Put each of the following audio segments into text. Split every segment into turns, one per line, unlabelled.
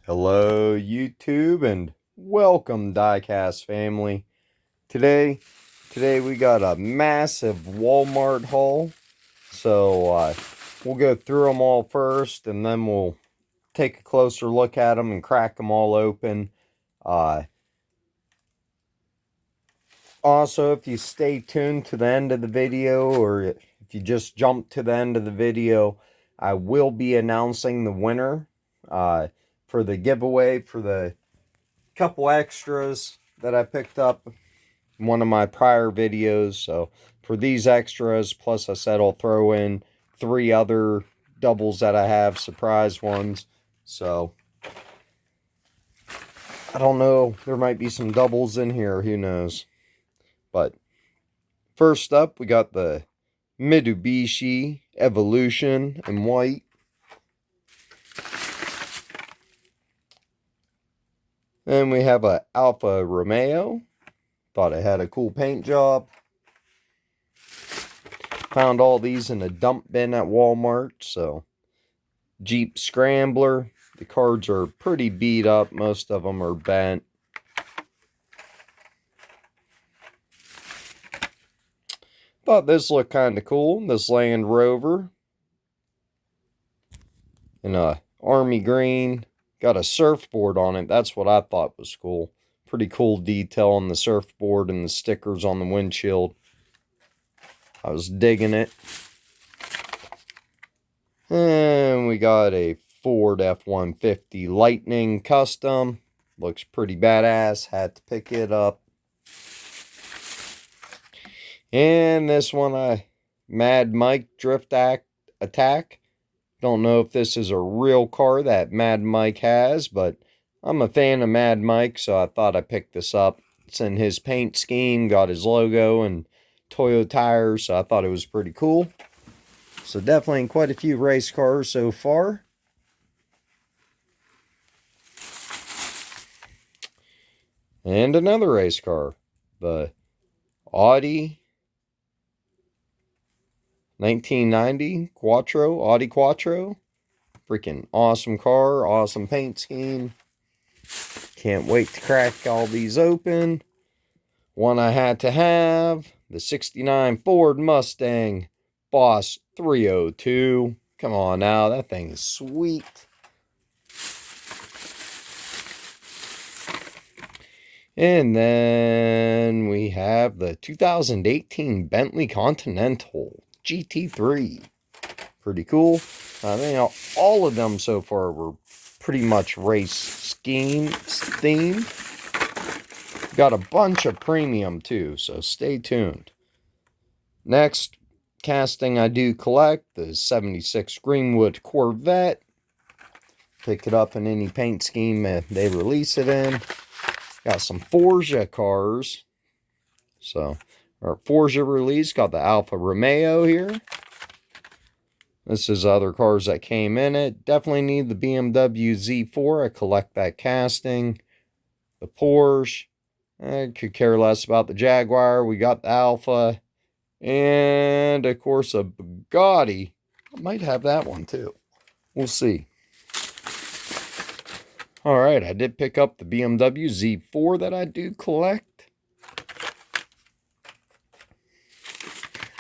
Hello YouTube and welcome diecast family. Today we got a massive Walmart haul. So we'll go through them all first and then we'll take a closer look at them and crack them all open. Also, if you stay tuned to the end of the video, or if you just jump to the end of the video, I will be announcing the winner for the giveaway for the couple extras that I picked up in one of my prior videos. So for these extras, plus I said I'll throw in 3 other doubles that I have, surprise ones. So I don't know, there might be some doubles in here, who knows. But first up, we got the Mitsubishi Evolution in white. Then we have a Alfa Romeo. Thought it had a cool paint job. Found all these in a dump bin at Walmart. So Jeep Scrambler. The cards are pretty beat up. Most of them are bent. Thought this looked kind of cool. This Land Rover in a army green. Got a surfboard on it. That's what I thought was cool. Pretty cool detail on the surfboard and the stickers on the windshield. I was digging it. And we got a Ford F-150 Lightning Custom. Looks pretty badass. Had to pick it up. And this one, Mad Mike Drift Attack. Don't know if this is a real car that Mad Mike has, but I'm a fan of Mad Mike, so I thought I'd pick this up. It's in his paint scheme, got his logo and Toyo tires, so I thought it was pretty cool. So definitely quite a few race cars so far. And another race car, the Audi 1990 Quattro, Audi Quattro. Freaking awesome car, awesome paint scheme. Can't wait to crack all these open. One I had to have, the 69 Ford Mustang Boss 302. Come on now, that thing is sweet. And then we have the 2018 Bentley Continental GT3. Pretty cool. I think all of them so far were pretty much race themed. Got a bunch of premium too, so stay tuned. Next casting I do collect, the 76 Greenwood Corvette. Pick it up in any paint scheme they release it in. Got some Forza cars. So, our Forza release, got the Alfa Romeo here. This is other cars that came in it. Definitely need the BMW Z4. I collect that casting. The Porsche. I could care less about the Jaguar. We got the Alpha. And, of course, a Bugatti. I might have that one, too. We'll see. Alright, I did pick up the BMW Z4 that I do collect.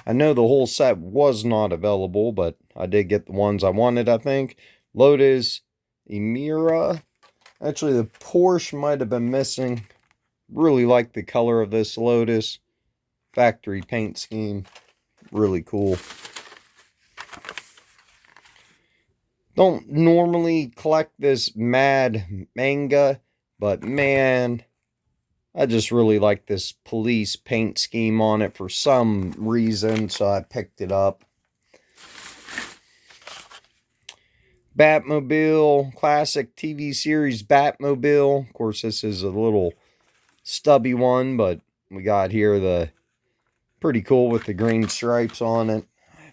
I know the whole set was not available, but I did get the ones I wanted, I think. Lotus Emira. Actually, the Porsche might have been missing. Really like the color of this Lotus. Factory paint scheme. Really cool. Don't normally collect this Mad manga, but man, I just really like this police paint scheme on it for some reason, so I picked it up. Batmobile, classic TV series Batmobile. Of course, this is a little stubby one, but we got here the pretty cool with the green stripes on it.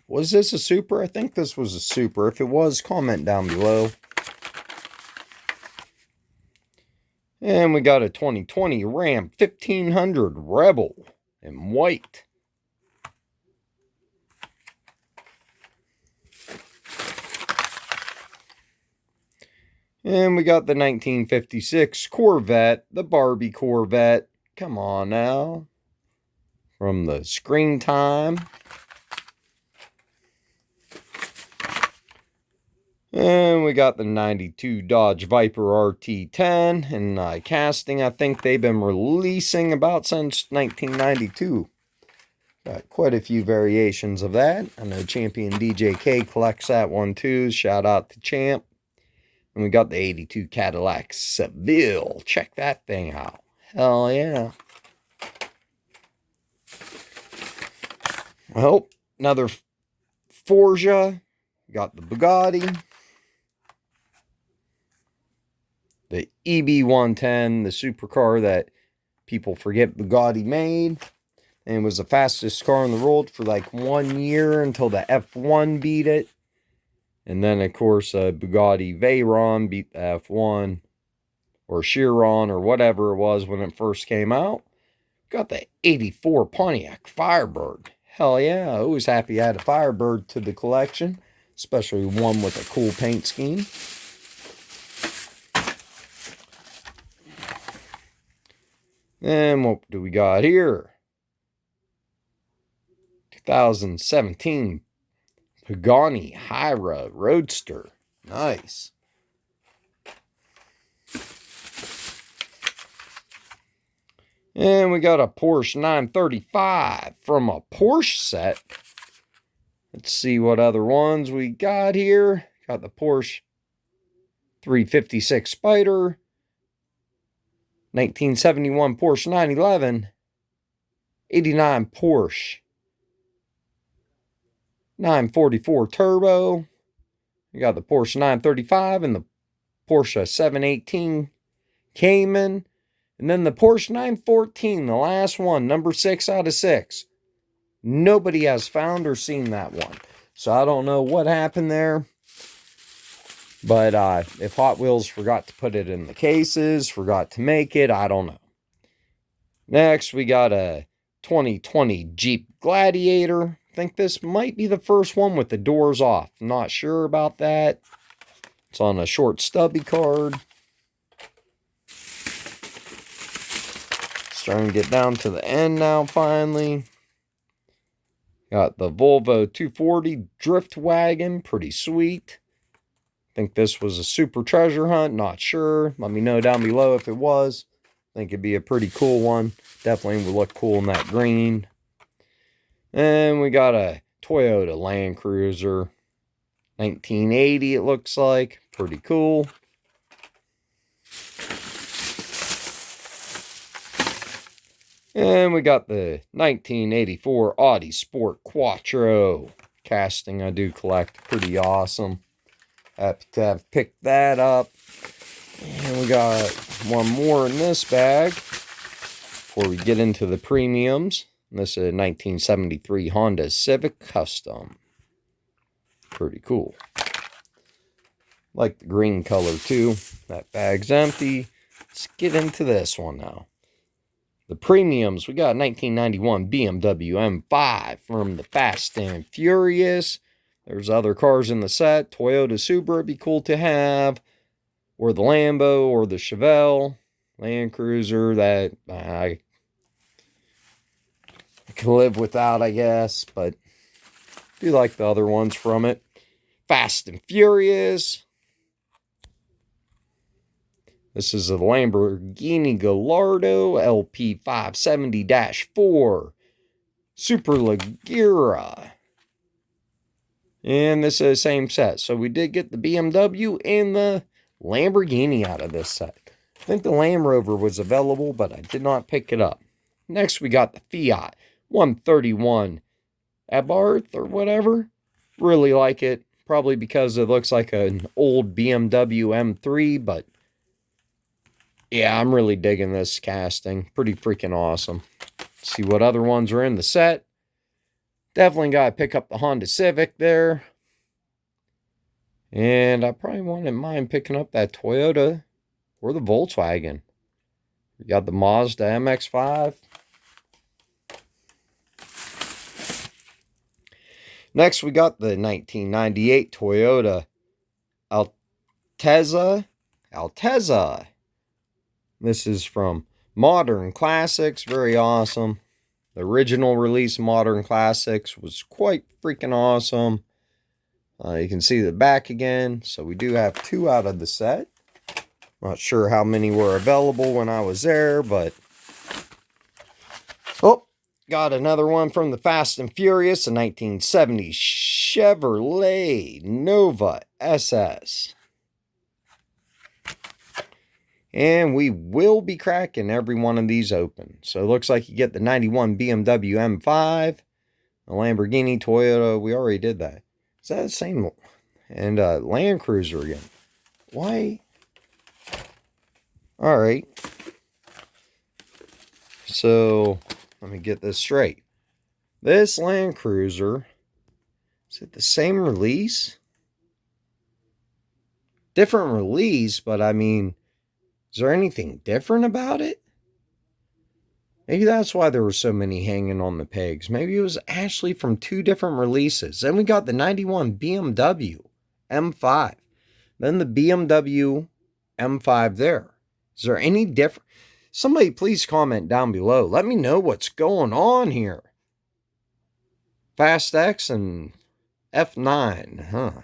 Was this a Super? I think this was a Super. If it was, comment down below. And we got a 2020 Ram 1500 Rebel in white. And we got the 1956 Corvette, the Barbie Corvette. Come on now. From the Screen Time. And we got the 92 Dodge Viper RT10 in casting. I think they've been releasing about since 1992. Got quite a few variations of that. I know Champion DJK collects that one too. Shout out to Champ. And we got the 82 Cadillac Seville. Check that thing out. Hell yeah. Well, another Forza. Got the Bugatti. The EB110, the supercar that people forget Bugatti made. And it was the fastest car in the world for like 1 year until the F1 beat it. And then, of course, Bugatti Veyron beat the F1. Or Chiron, or whatever it was when it first came out. Got the 84 Pontiac Firebird. Hell yeah, always happy I had a Firebird to the collection. Especially one with a cool paint scheme. And what do we got here? 2017 Pagani Hyra Roadster. Nice. And we got a Porsche 935 from a Porsche set. Let's see what other ones we got here. Got the Porsche 356 Spider. 1971 Porsche 911. 89 Porsche 944 Turbo. We got the Porsche 935 and the Porsche 718 Cayman. And then the Porsche 914, the last one, number 6 out of 6. Nobody has found or seen that one. So I don't know what happened there. But if Hot Wheels forgot to put it in the cases, forgot to make it, I don't know. Next, we got a 2020 Jeep Gladiator. I think this might be the first one with the doors off. I'm not sure about that. It's on a short stubby card. Starting to get down to the end now, finally. Got the Volvo 240 Drift Wagon. Pretty sweet. I think this was a super treasure hunt. Not sure. Let me know down below if it was. I think it'd be a pretty cool one. Definitely would look cool in that green. And we got a Toyota Land Cruiser. 1980 it looks like. Pretty cool. And we got the 1984 Audi Sport Quattro. Casting I do collect. Pretty awesome. Happy to have picked that up. And we got one more in this bag before we get into the premiums. And this is a 1973 Honda Civic Custom. Pretty cool. Like the green color too. That bag's empty. Let's get into this one now. The premiums, we got 1991 BMW M5 from the Fast and Furious. There's other cars in the set. Toyota Supra would be cool to have. Or the Lambo or the Chevelle. Land Cruiser that I can live without, I guess. But I do like the other ones from it. Fast and Furious. This is a Lamborghini Gallardo LP570-4 Superleggera. And this is the same set. So we did get the BMW and the Lamborghini out of this set. I think the Land Rover was available, but I did not pick it up. Next, we got the Fiat 131 Abarth or whatever. Really like it. Probably because it looks like an old BMW M3, but yeah, I'm really digging this casting. Pretty freaking awesome. Let's see what other ones are in the set. Definitely got to pick up the Honda Civic there. And I probably wouldn't mind picking up that Toyota or the Volkswagen. We got the Mazda MX-5. Next, we got the 1998 Toyota Altezza Altezza. This is from Modern Classics. Very awesome. The original release Modern Classics was quite freaking awesome. You can see the back again. So we do have 2 out of the set. Not sure how many were available when I was there, but... Oh, got another one from the Fast and Furious, a 1970 Chevrolet Nova SS. And we will be cracking every one of these open. So it looks like you get the 91 BMW M5, a Lamborghini, Toyota. We already did that. Is that the same? And Land Cruiser again. Why? All right. So let me get this straight. This Land Cruiser, is it the same release? Different release, but I mean, is there anything different about it? Maybe that's why there were so many hanging on the pegs. Maybe it was actually from 2 different releases. Then we got the 91 BMW M5. Then the BMW M5 there. Is there any different? Somebody please comment down below. Let me know what's going on here. Fast X and F9, huh?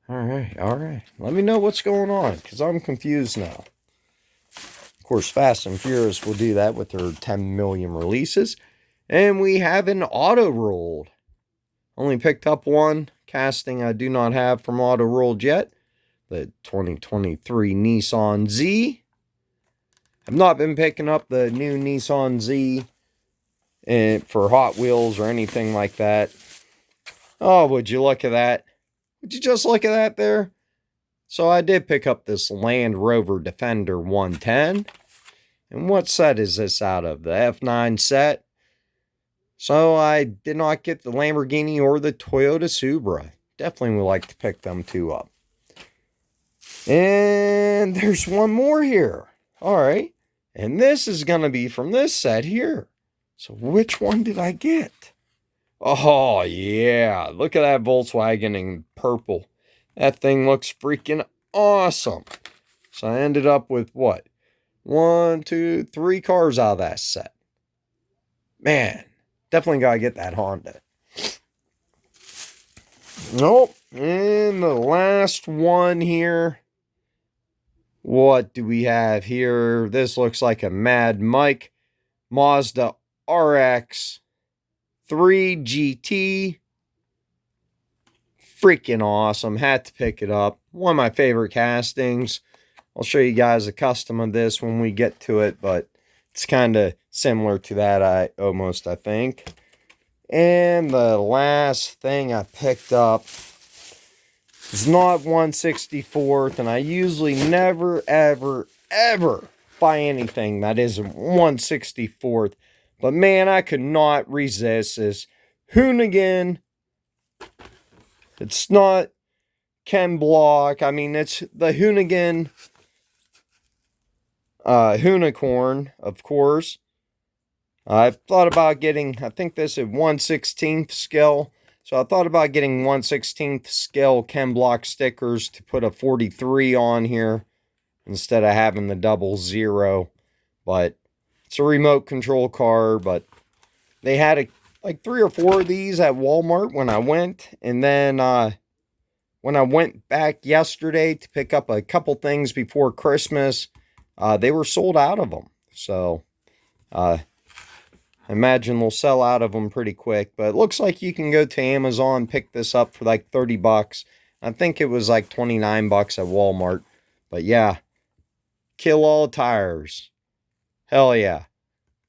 All right. Let me know what's going on, because I'm confused now. Of course, Fast and Furious will do that with their 10 million releases. And we have an auto rolled. Only picked up one casting I do not have from auto rolled yet. The 2023 Nissan Z. I've not been picking up the new Nissan Z for Hot Wheels or anything like that. Oh, would you look at that? Would you just look at that there? So I did pick up this Land Rover Defender 110. And what set is this out of? The F9 set. So I did not get the Lamborghini or the Toyota Supra. Definitely would like to pick them 2 up. And there's one more here. All right. And this is going to be from this set here. So which one did I get? Oh, yeah. Look at that Volkswagen in purple. That thing looks freaking awesome. So I ended up with what? 1, 2, 3 cars out of that set. Man, definitely got to get that Honda. Nope. And the last one here. What do we have here? This looks like a Mad Mike Mazda RX 3 GT. Freaking awesome. Had to pick it up. One of my favorite castings. I'll show you guys a custom of this when we get to it, but it's kind of similar to that, I think. And the last thing I picked up is not 1/64th, and I usually never, ever, ever buy anything that isn't 1/64th. But man, I could not resist this Hoonigan. It's not Ken Block. I mean, it's the Hoonigan Hoonicorn, of course. I've thought about getting, I think this is 1/16th scale. So I thought about getting 1/16th scale Ken Block stickers to put a 43 on here instead of having the 00. But it's a remote control car, but they had like 3 or 4 of these at Walmart when I went. And then when I went back yesterday to pick up a couple things before Christmas, they were sold out of them. So I imagine they'll sell out of them pretty quick. But it looks like you can go to Amazon, pick this up for like 30 bucks. I think it was like 29 bucks at Walmart. But yeah, kill all tires. Hell yeah.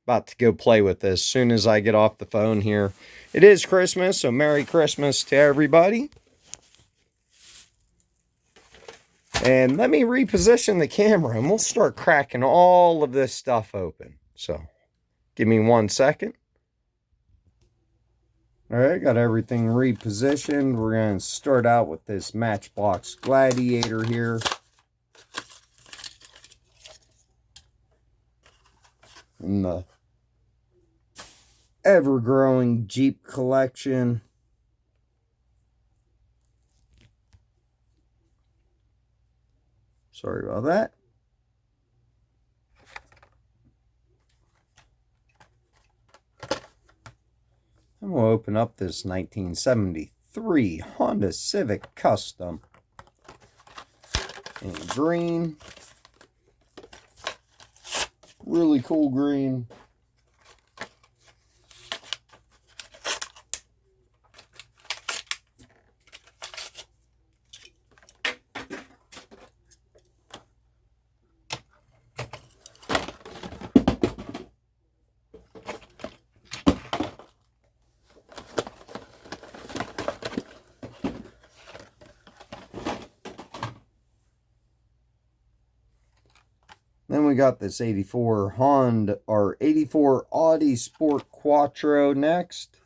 About to go play with this as soon as I get off the phone here. It is Christmas, so Merry Christmas to everybody. And let me reposition the camera and we'll start cracking all of this stuff open. So, give me 1 second. All right, got everything repositioned. We're going to start out with this Matchbox Gladiator here. In the ever-growing Jeep collection. Sorry about that. And we'll open up this 1973 Honda Civic Custom in green. Really cool green. Then we got this 84 Honda or 84 Audi Sport Quattro next.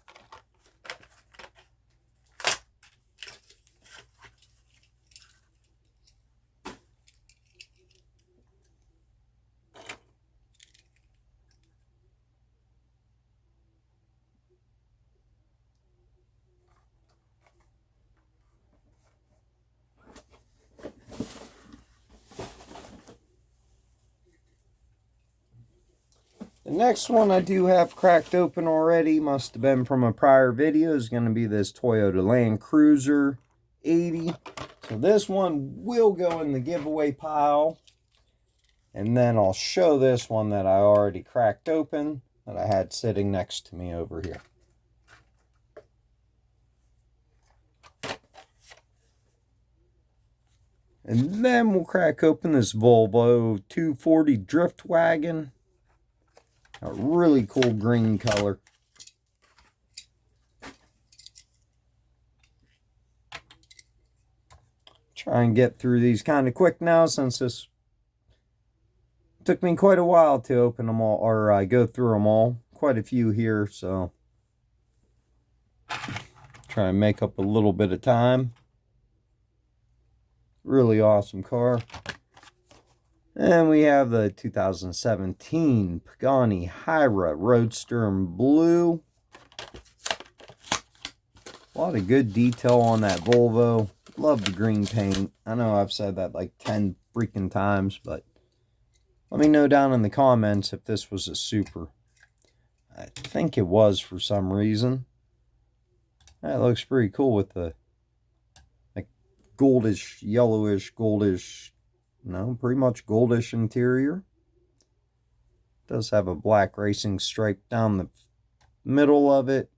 The next one I do have cracked open already, must have been from a prior video, is going to be this Toyota Land Cruiser 80. So this one will go in the giveaway pile. And then I'll show this one that I already cracked open that I had sitting next to me over here. And then we'll crack open this Volvo 240 Drift Wagon. A really cool green color. Try and get through these kind of quick now, since this took me quite a while to open them all, or go through them all. Quite a few here, so try and make up a little bit of time. Really awesome car. And we have the 2017 Pagani Hyra Roadster in blue. A lot of good detail on that Volvo. Love the green paint. I know I've said that like 10 freaking times, but let me know down in the comments if this was a super. I think it was for some reason. That looks pretty cool with the like goldish, yellowish, goldish, no, pretty much goldish interior. Does have a black racing stripe down the middle of it.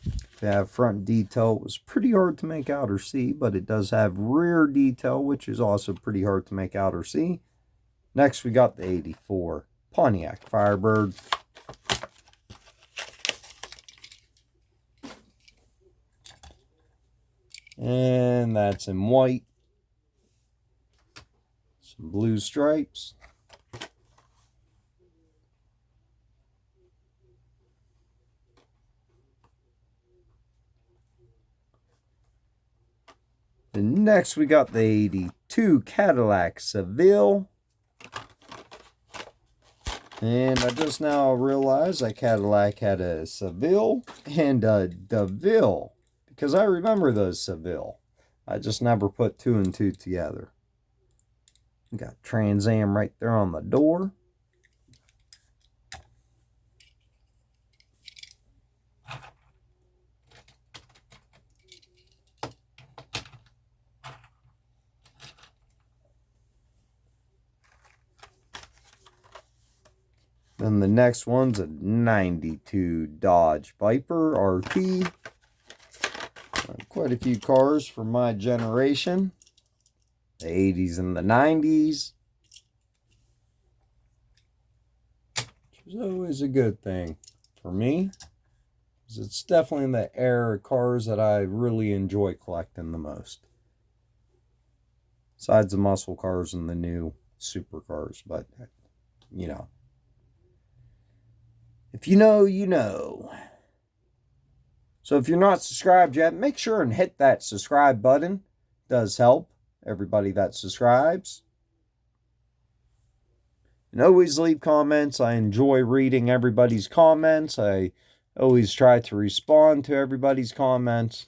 If you have front detail, it was pretty hard to make out or see, but it does have rear detail, which is also pretty hard to make out or see. Next, we got the 84 Pontiac Firebird. And that's in white. Some blue stripes. And next we got the 82 Cadillac Seville. And I just now realized that Cadillac had a Seville and a DeVille, because I remember those Seville. I just never put two and two together. We got Trans Am right there on the door. Then the next one's a 92 Dodge Viper RT. Quite a few cars from my generation. The 80s and the 90s. Which is always a good thing for me, because it's definitely the era of cars that I really enjoy collecting the most. Besides the muscle cars and the new supercars, but you know. If you know, you know. So if you're not subscribed yet, make sure and hit that subscribe button. It does help everybody that subscribes. And always leave comments. I enjoy reading everybody's comments. I always try to respond to everybody's comments.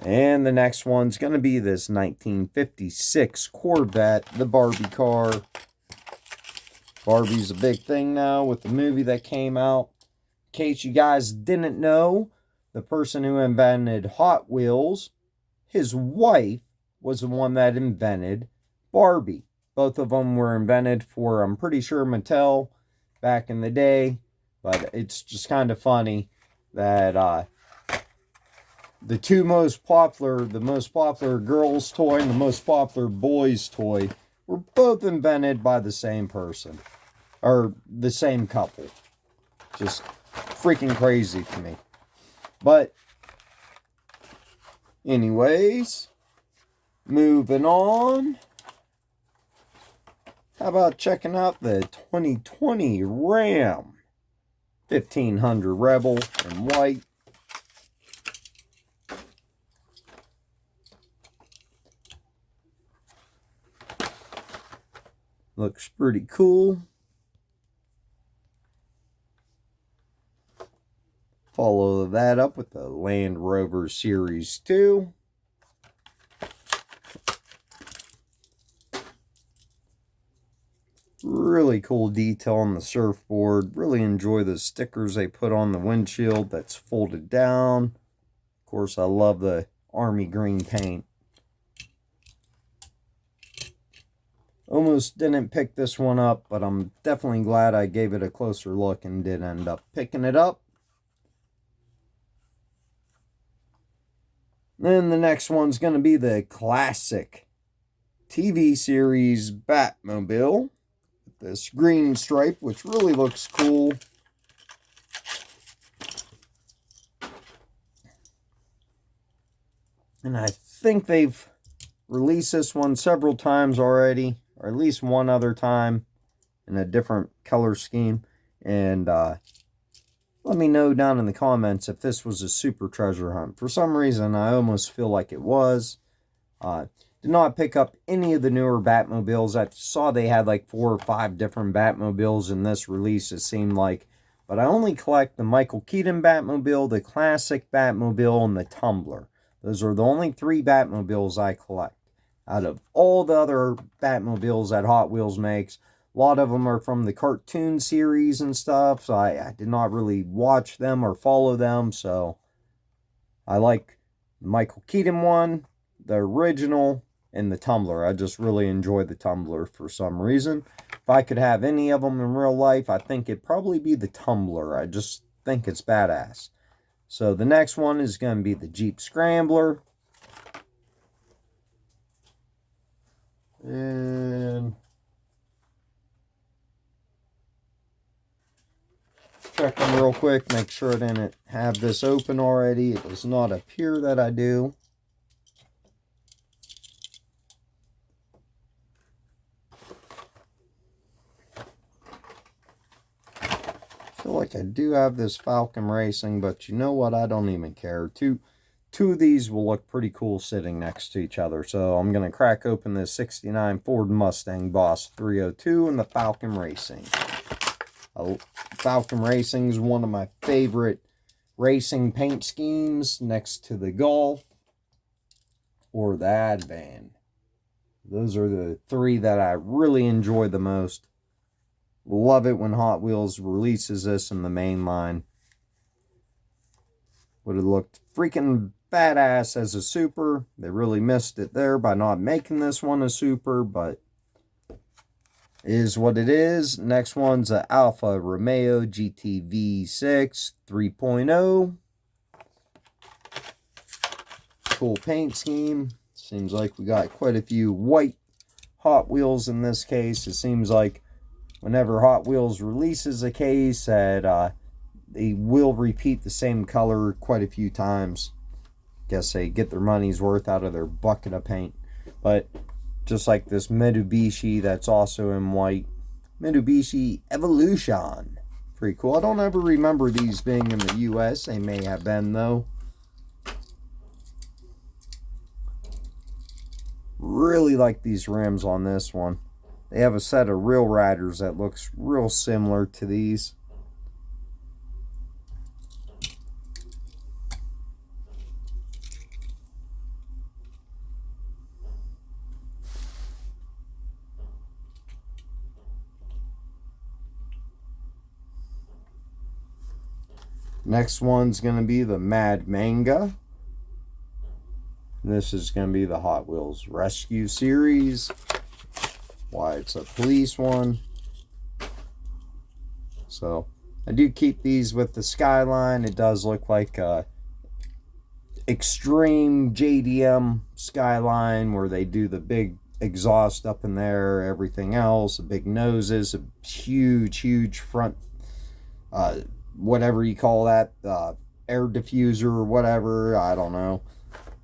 And the next one's going to be this 1956 Corvette, the Barbie car. Barbie's a big thing now with the movie that came out. In case you guys didn't know, the person who invented Hot Wheels, his wife was the one that invented Barbie. Both of them were invented for, I'm pretty sure, Mattel back in the day. But it's just kind of funny that the two most popular, the most popular girls' toy and the most popular boys' toy were both invented by the same person. Or the same couple. Just freaking crazy to me. But, anyways, moving on. How about checking out the 2020 Ram 1500 Rebel in white. Looks pretty cool. Follow that up with the Land Rover Series 2. Really cool detail on the surfboard. Really enjoy the stickers they put on the windshield that's folded down. Of course, I love the army green paint. Almost didn't pick this one up, but I'm definitely glad I gave it a closer look and did end up picking it up. Then the next one's going to be the classic TV series Batmobile. This green stripe, which really looks cool. And I think they've released this one several times already, or at least one other time in a different color scheme. And let me know down in the comments if this was a super treasure hunt. For some reason, I almost feel like it was. Did not pick up any of the newer Batmobiles. I saw they had like 4 or 5 different Batmobiles in this release, it seemed like. But I only collect the Michael Keaton Batmobile, the classic Batmobile, and the Tumbler. Those are the only 3 Batmobiles I collect. Out of all the other Batmobiles that Hot Wheels makes, a lot of them are from the cartoon series and stuff, so I did not really watch them or follow them, so I like the Michael Keaton one, the original, and the Tumbler. I just really enjoy the Tumbler for some reason. If I could have any of them in real life, I think it'd probably be the Tumbler. I just think it's badass. So the next one is going to be the Jeep Scrambler. And check them real quick, make sure I didn't have this open already. It does not appear that I do. I feel like I do have this Falcon Racing, but you know what? I don't even care. Two of these will look pretty cool sitting next to each other. So I'm going to crack open this 69 Ford Mustang Boss 302 and the Falcon Racing. Falcon Racing is one of my favorite racing paint schemes next to the Golf or the Advan. Those are the 3 that I really enjoy the most. Love it when Hot Wheels releases this in the main line. Would have looked freaking badass as a super. They really missed it there by not making this one a super, but it is what it is. Next one's a Alfa Romeo GT V6 3.0. Cool paint scheme. Seems like we got quite a few white Hot Wheels in this case. It seems like whenever Hot Wheels releases a case that they will repeat the same color quite a few times. Guess they get their money's worth out of their bucket of paint. But just like this Mitsubishi that's also in white. Mitsubishi Evolution. Pretty cool. I don't ever remember these being in the US. They may have been though. Really like these rims on this one. They have a set of Real Riders that looks real similar to these. Next one's going to be the Mad Manga. This is going to be the Hot Wheels Rescue Series. Why, it's a police one. So, I do keep these with the Skyline. It does look like a extreme JDM Skyline where they do the big exhaust up in there, everything else, the big noses, a huge front, whatever you call that, air diffuser or whatever, I don't know.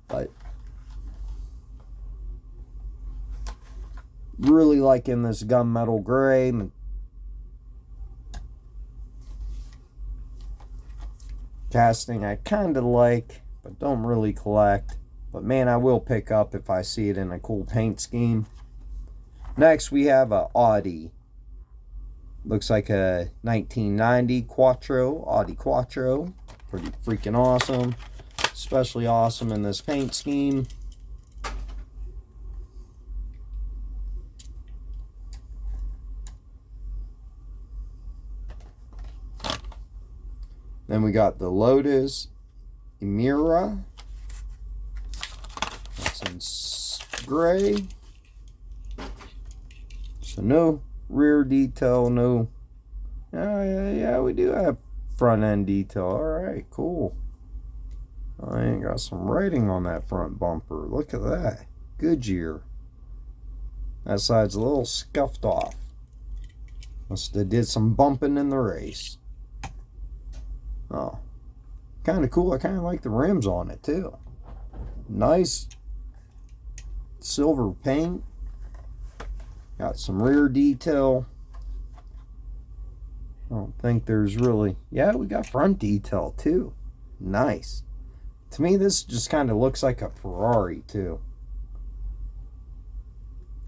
But really liking this gunmetal gray. Casting I kind of like, but don't really collect. But man, I will pick up if I see it in a cool paint scheme. Next, we have a Audi. Looks like a 1990 Quattro, Audi Quattro. Pretty freaking awesome. Especially awesome in this paint scheme. Then we got the Lotus Emira. That's in gray. So no rear detail, no. Yeah, we do have front end detail. Alright, cool. I ain't got some writing on that front bumper. Look at that. Goodyear. That side's a little scuffed off. Must have did some bumping in the race. Oh, kind of cool. I kind of like the rims on it too. Nice silver paint. Got some rear detail. I don't think there's really... Yeah, we got front detail too. Nice. To me, this just kind of looks like a Ferrari too.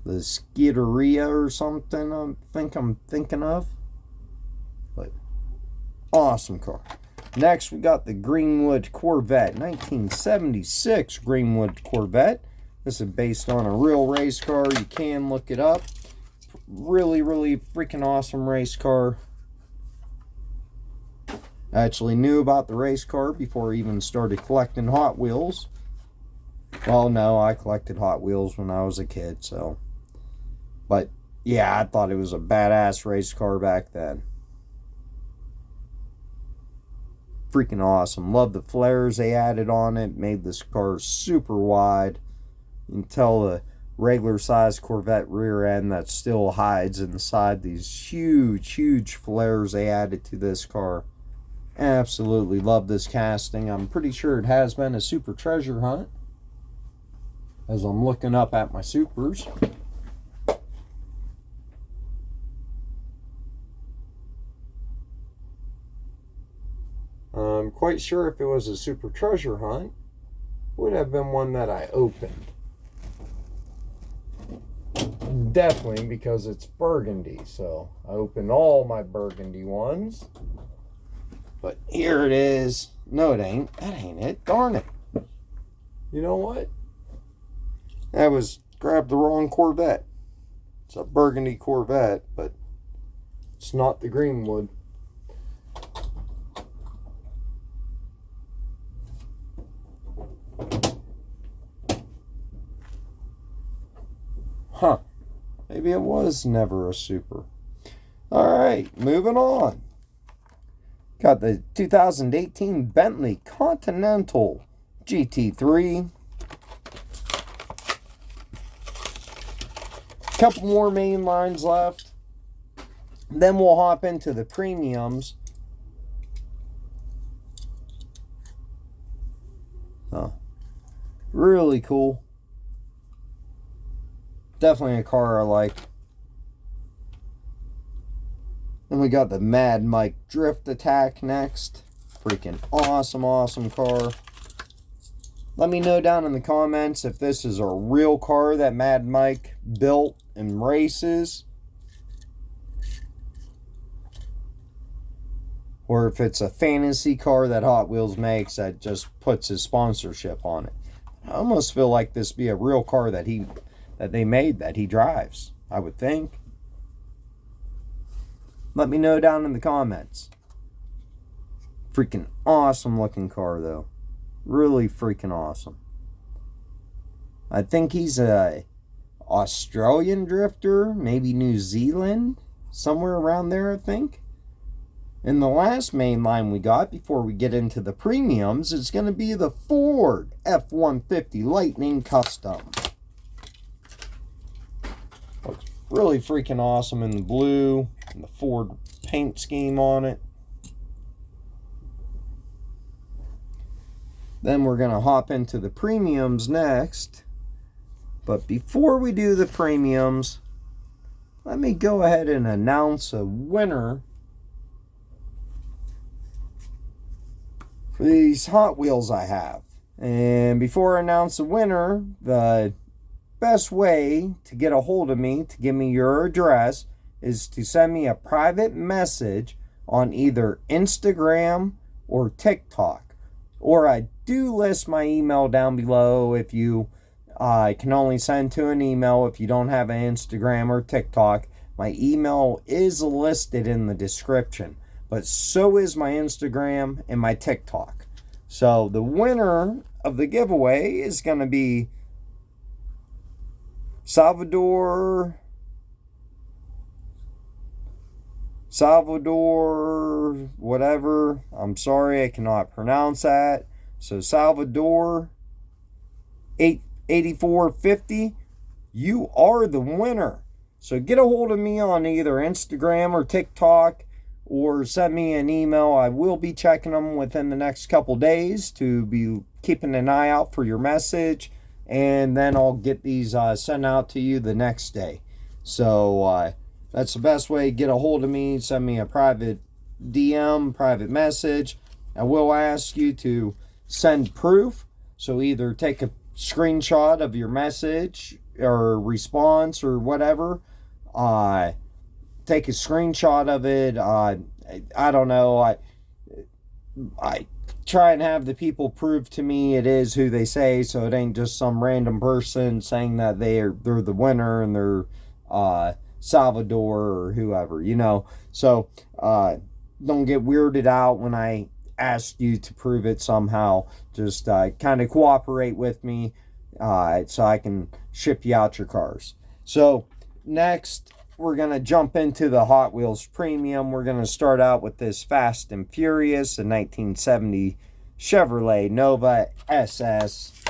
The Scuderia or something I think I'm thinking of. But awesome car. Next, we got the Greenwood Corvette, 1976 Greenwood Corvette. This is based on a real race car. You can look it up. Really freaking awesome race car. I actually knew about the race car before I even started collecting Hot Wheels. Well, no, I collected Hot Wheels when I was a kid, so. But, yeah, I thought it was a badass race car back then. Freaking awesome. Love the flares they added on it. Made this car super wide. You can tell the regular size Corvette rear end that still hides inside these huge flares they added to this car. Absolutely love this casting. I'm pretty sure it has been a super treasure hunt. As I'm looking up at my supers. I'm quite sure if it was a super treasure hunt, would have been one that I opened. Definitely because it's burgundy, so I opened all my burgundy ones. But here it is. No, it ain't. That ain't it. Darn it. You know what? Grabbed the wrong Corvette. It's a burgundy Corvette, but it's not the Greenwood. Huh. Maybe it was never a super. Alright, moving on. Got the 2018 Bentley Continental GT3. Couple more main lines left. Then we'll hop into the premiums. Oh, really cool. Definitely a car I like. Then we got the Mad Mike Drift Attack next. Freaking awesome car. Let me know down in the comments if this is a real car that Mad Mike built and races. Or if it's a fantasy car that Hot Wheels makes that just puts his sponsorship on it. I almost feel like this be a real car that they made that he drives, I would think. Let me know down in the comments. Freaking awesome looking car, though. Really freaking awesome. I think he's a Australian drifter, maybe New Zealand, somewhere around there, I think. And the last main line we got before we get into the premiums is going to be the Ford F-150 Lightning Custom. Looks really freaking awesome in the blue and the Ford paint scheme on it. Then we're going to hop into the premiums next. But before we do the premiums, let me go ahead and announce a winner for these Hot Wheels I have. And before I announce the winner, the best way to get a hold of me, to give me your address, is to send me a private message on either Instagram or TikTok. Or I do list my email down below if you can only send to an email if you don't have an Instagram or TikTok. My email is listed in the description, but so is my Instagram and my TikTok. So the winner of the giveaway is going to be Salvador, whatever. I'm sorry, I cannot pronounce that. So Salvador 8450, you are the winner. So get a hold of me on either Instagram or TikTok, or send me an email. I will be checking them within the next couple days to be keeping an eye out for your message, and then I'll get these sent out to you the next day. So that's the best way to get a hold of me. Send me a private DM, private message. I will ask you to send proof. So either take a screenshot of your message or response or whatever. Take a screenshot of it. I don't know. I try and have the people prove to me it is who they say, so it ain't just some random person saying that they're the winner and they're Salvador or whoever, you know. So don't get weirded out when I ask you to prove it somehow. Just kind of cooperate with me so I can ship you out your cars. So next, we're going to jump into the Hot Wheels Premium. We're going to start out with this Fast and Furious, a 1970 Chevrolet Nova SS.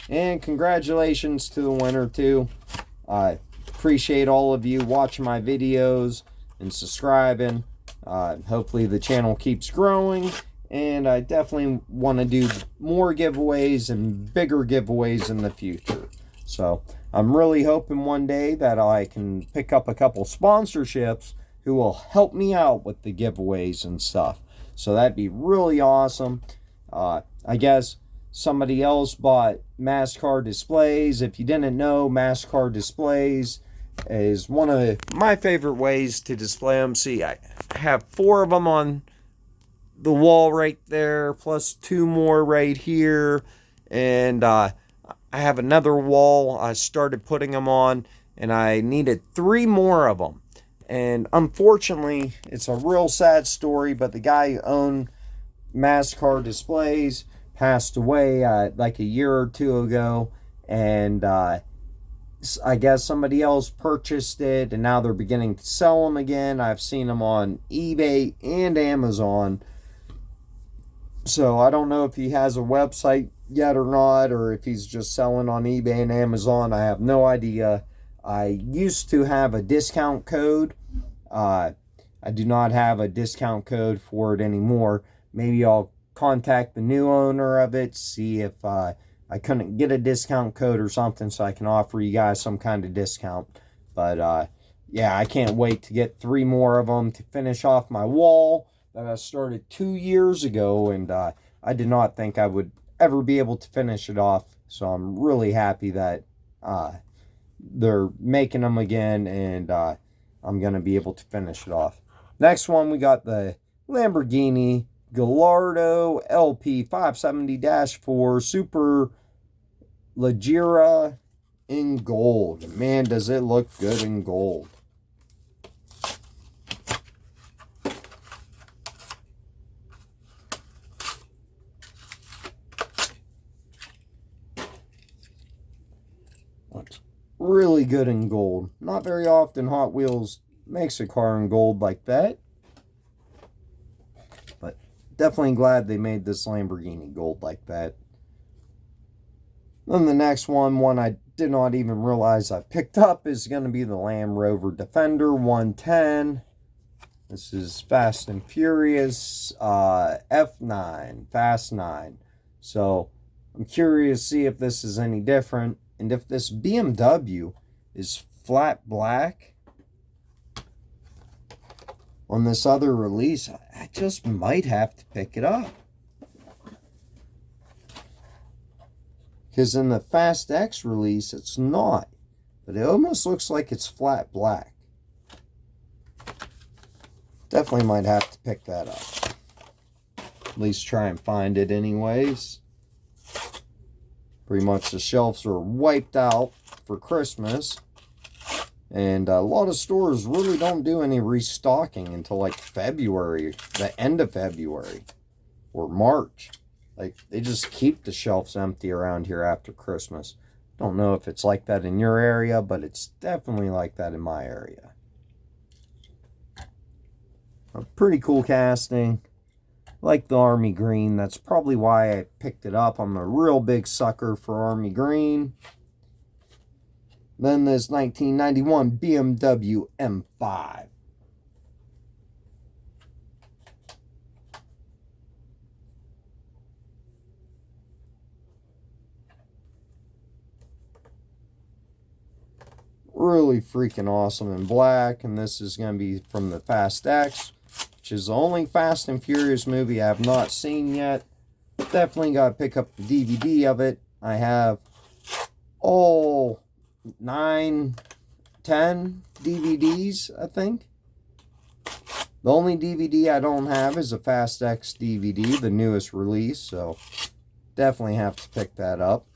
And congratulations to the winner, too. I appreciate all of you watching my videos and subscribing. Hopefully the channel keeps growing. And I definitely want to do more giveaways and bigger giveaways in the future. So I'm really hoping one day that I can pick up a couple sponsorships who will help me out with the giveaways and stuff. So that'd be really awesome. I guess somebody else bought MassCar displays. If you didn't know, MassCar displays is one of my favorite ways to display them. See, I have 4 of them on the wall right there, plus 2 more right here. And I have another wall I started putting them on, and I needed 3 more of them. And unfortunately, it's a real sad story, but the guy who owned MassCar Displays passed away like a year or 2 ago. And I guess somebody else purchased it, and now they're beginning to sell them again. I've seen them on eBay and Amazon. So I don't know if he has a website yet or not, or if he's just selling on eBay and Amazon. I have no idea. I used to have a discount code. I do not have a discount code for it anymore. Maybe I'll contact the new owner of it, see if I couldn't get a discount code or something so I can offer you guys some kind of discount. But yeah, I can't wait to get 3 more of them to finish off my wall that I started 2 years ago, and I did not think I would ever be able to finish it off. So I'm really happy that they're making them again, and I'm going to be able to finish it off. Next one, we got the Lamborghini Gallardo LP 570-4 Super Leggera in gold. Man, does it look good in gold. really good in gold. Not very often Hot Wheels makes a car in gold like that. But definitely glad they made this Lamborghini gold like that. Then the next one I did not even realize I picked up, is going to be the Land Rover Defender 110. This is Fast and Furious F9, Fast 9. So I'm curious to see if this is any different, and if this BMW is flat black on this other release, I just might have to pick it up. Because in the Fast X release, it's not. But it almost looks like it's flat black. Definitely might have to pick that up. At least try and find it anyways. Pretty much the shelves are wiped out for Christmas. And a lot of stores really don't do any restocking until like February, the end of February or March. Like, they just keep the shelves empty around here after Christmas. Don't know if it's like that in your area, but it's definitely like that in my area. A pretty cool casting. Like the Army Green. That's probably why I picked it up. I'm a real big sucker for Army Green. Then this 1991 BMW M5. Really freaking awesome in black. And this is going to be from the Fast X, which is the only Fast and Furious movie I have not seen yet. Definitely got to pick up the DVD of it. I have all 9, 10 DVDs, I think. The only DVD I don't have is a Fast X DVD, the newest release. So definitely have to pick that up.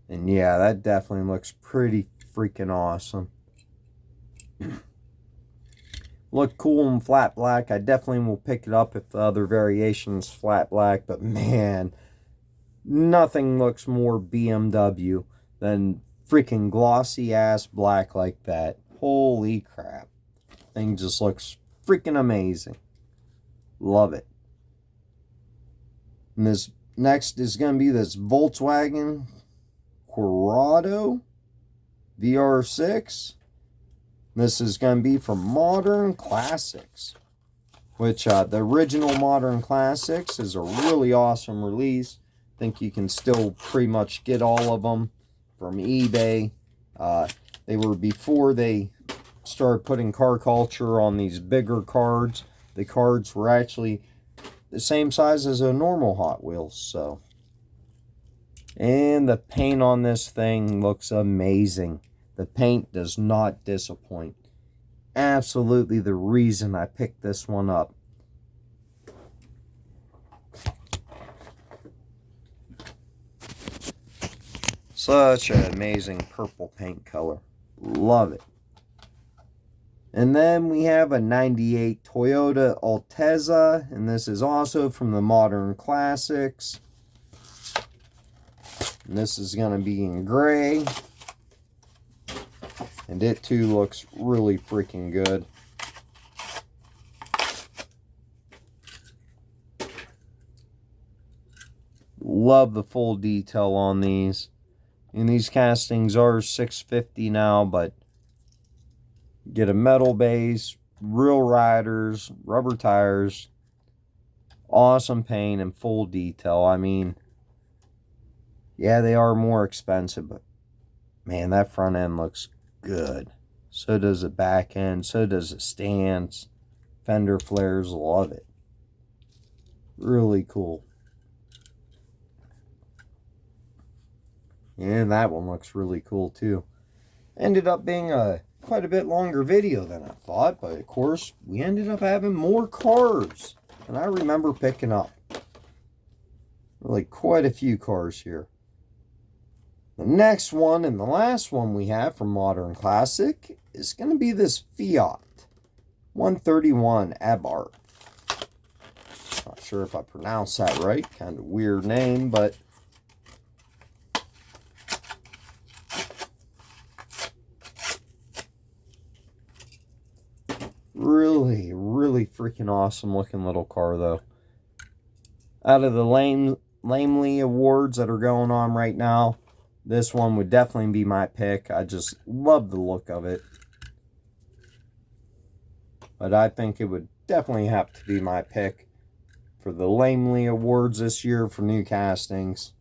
And yeah, that definitely looks pretty freaking awesome. Look cool in flat black. I definitely will pick it up if the other variation's flat black. But man, nothing looks more BMW than freaking glossy ass black like that. Holy crap. Thing just looks freaking amazing. Love it. And this next is going to be this Volkswagen Corrado VR6. This is going to be from Modern Classics, which the original Modern Classics is a really awesome release. I think you can still pretty much get all of them from eBay. They were before they started putting car culture on these bigger cards. The cards were actually the same size as a normal Hot Wheels, so. And the paint on this thing looks amazing. The paint does not disappoint. Absolutely the reason I picked this one up. Such an amazing purple paint color. Love it. And then we have a 98 Toyota Altezza. And this is also from the Modern Classics. And this is going to be in gray. And it too looks really freaking good. Love the full detail on these. And these castings are $650 now, but get a metal base, real riders, rubber tires, awesome paint, and full detail. I mean, yeah, they are more expensive, but man, that front end looks good. So does the back end, so does the stands, fender flares, love it. Really cool. And that one looks really cool too. Ended up being quite a bit longer video than I thought, but of course we ended up having more cars than I remember picking up. Really quite a few cars here. The next one and the last one we have from Modern Classic is going to be this Fiat 131 Abarth. Not sure if I pronounced that right. Kind of weird name, but really, really freaking awesome looking little car, though. Out of the Lamely awards that are going on right now, this one would definitely be my pick. I just love the look of it. But I think it would definitely have to be my pick for the Lamely awards this year for new castings.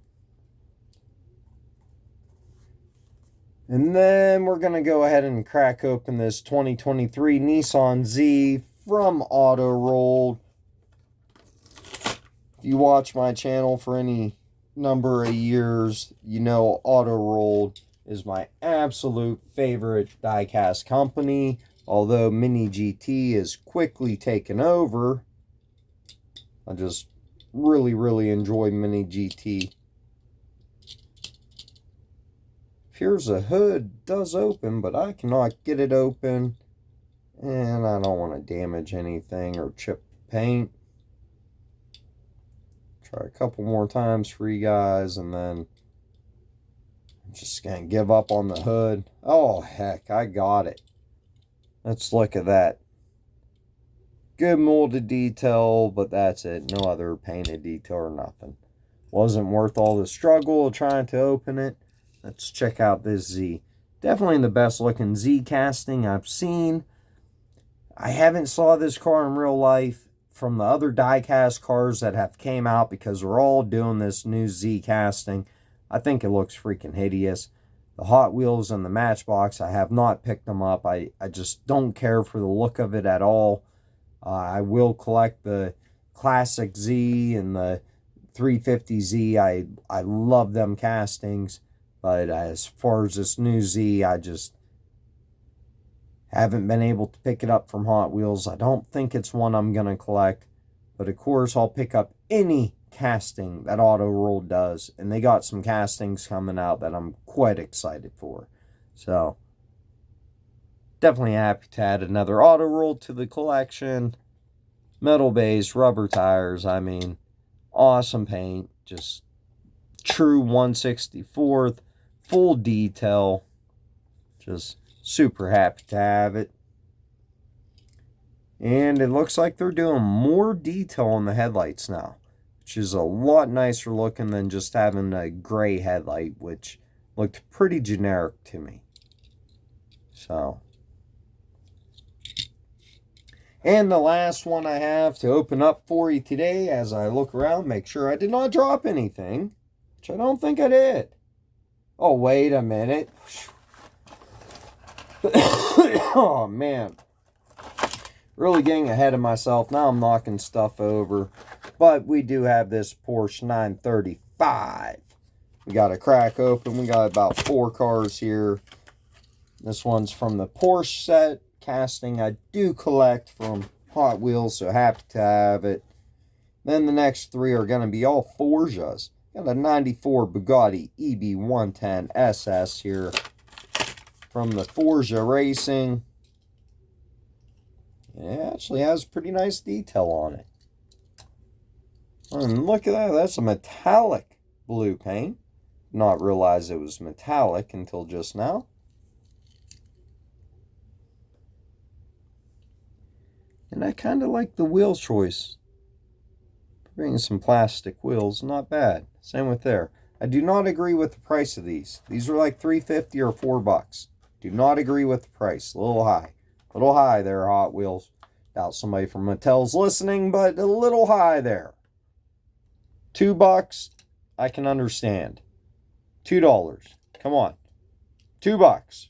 And then we're going to go ahead and crack open this 2023 Nissan Z from Auto Rolled. If you watch my channel for any number of years, you know Auto Rolled is my absolute favorite diecast company. Although Mini GT is quickly taken over, I just really, really enjoy Mini GT. Here's a hood, does open, but I cannot get it open. And I don't want to damage anything or chip paint. Try a couple more times for you guys, and then I'm just going to give up on the hood. Oh, heck, I got it. Let's look at that. Good molded detail, but that's it. No other painted detail or nothing. Wasn't worth all the struggle of trying to open it. Let's check out this Z. Definitely the best looking Z casting I've seen. I haven't saw this car in real life from the other diecast cars that have came out, because we're all doing this new Z casting. I think it looks freaking hideous. The Hot Wheels and the Matchbox, I have not picked them up. I just don't care for the look of it at all. I will collect the Classic Z and the 350Z. I love them castings. But as far as this new Z, I just haven't been able to pick it up from Hot Wheels. I don't think it's one I'm going to collect. But of course, I'll pick up any casting that Auto Rolled does. And they got some castings coming out that I'm quite excited for. So, definitely happy to add another Auto Rolled to the collection. Metal base, rubber tires. I mean, awesome paint. Just true 1/64th. Full detail. Just super happy to have it. And it looks like they're doing more detail on the headlights now, which is a lot nicer looking than just having a gray headlight, which looked pretty generic to me. So, and the last one I have to open up for you today, as I look around, make sure I did not drop anything, which I don't think I did. Oh, wait a minute. Oh, man. Really getting ahead of myself. Now I'm knocking stuff over. But we do have this Porsche 935. We got a crack open. We got about 4 cars here. This one's from the Porsche set casting I do collect from Hot Wheels, so happy to have it. Then the next 3 are going to be all Forjas. Got a 94 Bugatti EB110 SS here from the Forza Racing. It actually has pretty nice detail on it. And look at that. That's a metallic blue paint. Not realize it was metallic until just now. And I kind of like the wheel choice. Bringing some plastic wheels, not bad. Same with there. I do not agree with the price of these. These are like $3.50 or $4. Do not agree with the price. A little high. A little high there, Hot Wheels. Doubt somebody from Mattel's listening, but a little high there. $2, I can understand. $2. Come on. $2.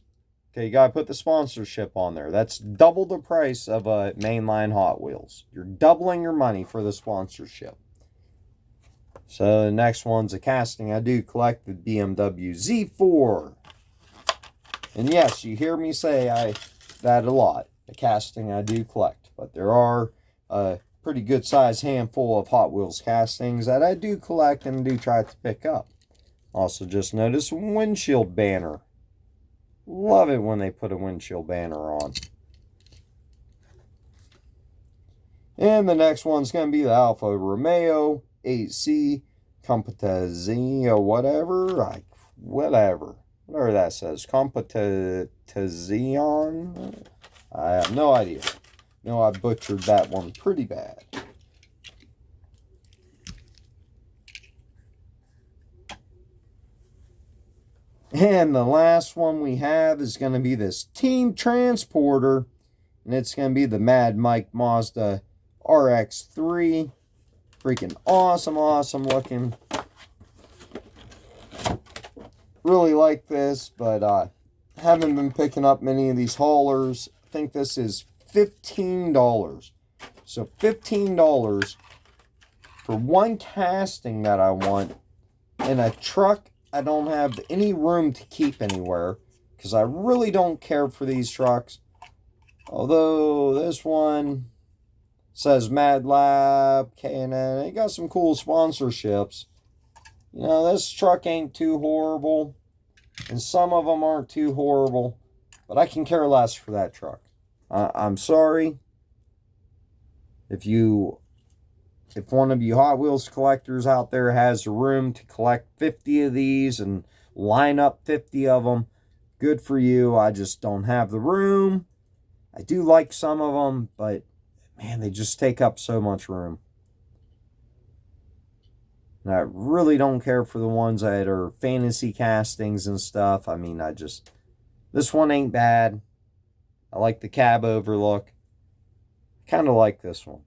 Okay, you gotta put the sponsorship on there. That's double the price of a mainline Hot Wheels. You're doubling your money for the sponsorship. So the next one's a casting I do collect, the BMW Z4. And yes, you hear me say that a lot. A casting I do collect. But there are a pretty good sized handful of Hot Wheels castings that I do collect and do try to pick up. Also just noticed windshield banner. Love it when they put a windshield banner on. And the next one's going to be the Alfa Romeo 8C Competizione, whatever that says. Competizione. I have no idea. No, I butchered that one pretty bad. And the last one we have is going to be this Team Transporter. And it's going to be the Mad Mike Mazda RX-3. Freaking awesome looking. Really like this, but haven't been picking up many of these haulers. I think this is $15. So $15 for one casting that I want in a truck I don't have any room to keep anywhere, because I really don't care for these trucks. Although this one says Mad Lab, K&N, it got some cool sponsorships. You know, this truck ain't too horrible, and some of them aren't too horrible, but I can care less for that truck. I'm sorry. If one of you Hot Wheels collectors out there has room to collect 50 of these and line up 50 of them, good for you. I just don't have the room. I do like some of them, but man, they just take up so much room. And I really don't care for the ones that are fantasy castings and stuff. I mean, this one ain't bad. I like the cab overlook. Kind of like this one.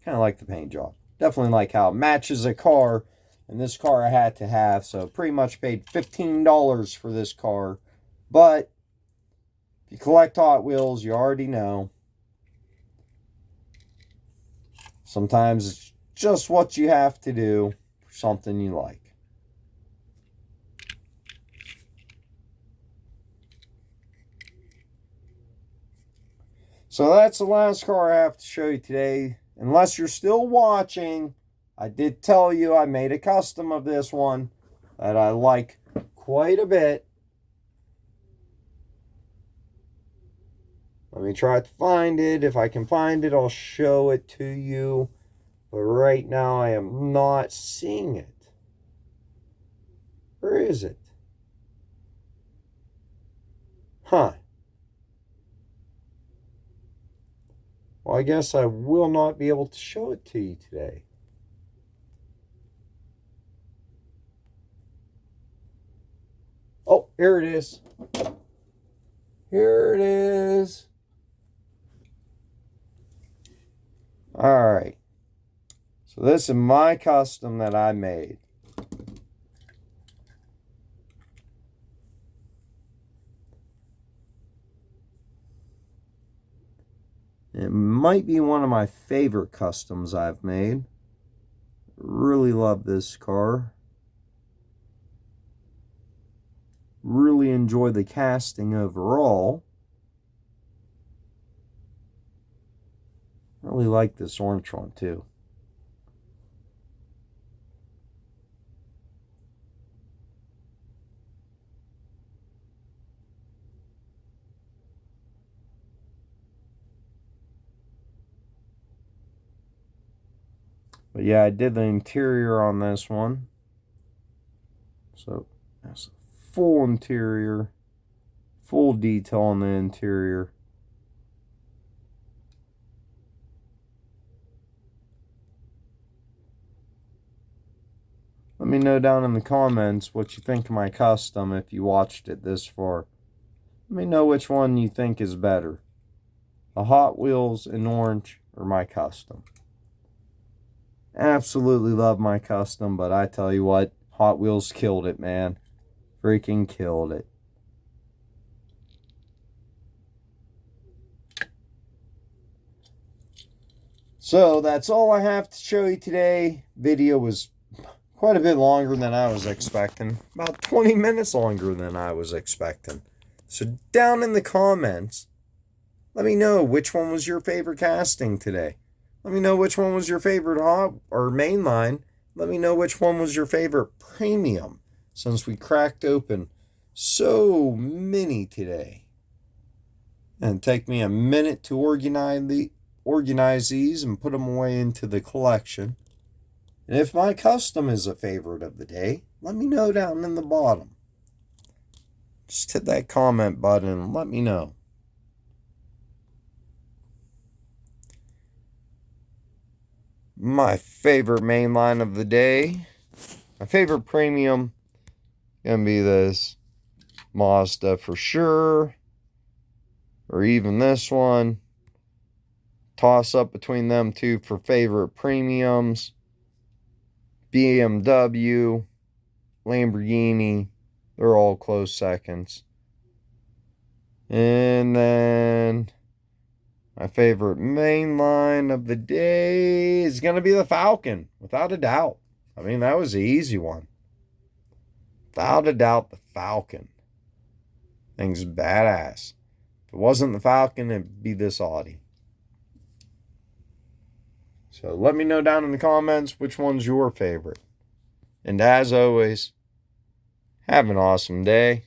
Kind of like the paint job. Definitely like how it matches a car. And this car I had to have. So pretty much paid $15 for this car. But if you collect Hot Wheels, you already know. Sometimes it's just what you have to do for something you like. So that's the last car I have to show you today. Unless you're still watching, I did tell you I made a custom of this one that I like quite a bit. Let me try to find it. If I can find it, I'll show it to you. But right now, I am not seeing it. Where is it? Huh. Well, I guess I will not be able to show it to you today. Oh, here it is. Here it is. All right. So this is my custom that I made. It might be one of my favorite customs I've made. Really love this car. Really enjoy the casting overall. Really like this orange one too. But yeah, I did the interior on this one. So that's a full interior, full detail on the interior. Let me know down in the comments what you think of my custom if you watched it this far. Let me know which one you think is better. The Hot Wheels in orange or my custom. Absolutely love my custom, but I tell you what, Hot Wheels killed it, man. Freaking killed it. So that's all I have to show you today. Video was quite a bit longer than I was expecting. About 20 minutes longer than I was expecting. So down in the comments, let me know which one was your favorite casting today. Let me know which one was your favorite hot or mainline. Let me know which one was your favorite premium, since we cracked open so many today. And take me a minute to organize these and put them away into the collection. And if my custom is a favorite of the day, let me know down in the bottom. Just hit that comment button and let me know. My favorite main line of the day, my favorite premium, gonna be this Mazda for sure, or even this one. Toss up between them two for favorite premiums. BMW, Lamborghini, they're all close seconds. And then my favorite main line of the day is going to be the Falcon, without a doubt. I mean, that was the easy one. Without a doubt, the Falcon. Thing's badass. If it wasn't the Falcon, it'd be this Audi. So let me know down in the comments which one's your favorite. And as always, have an awesome day.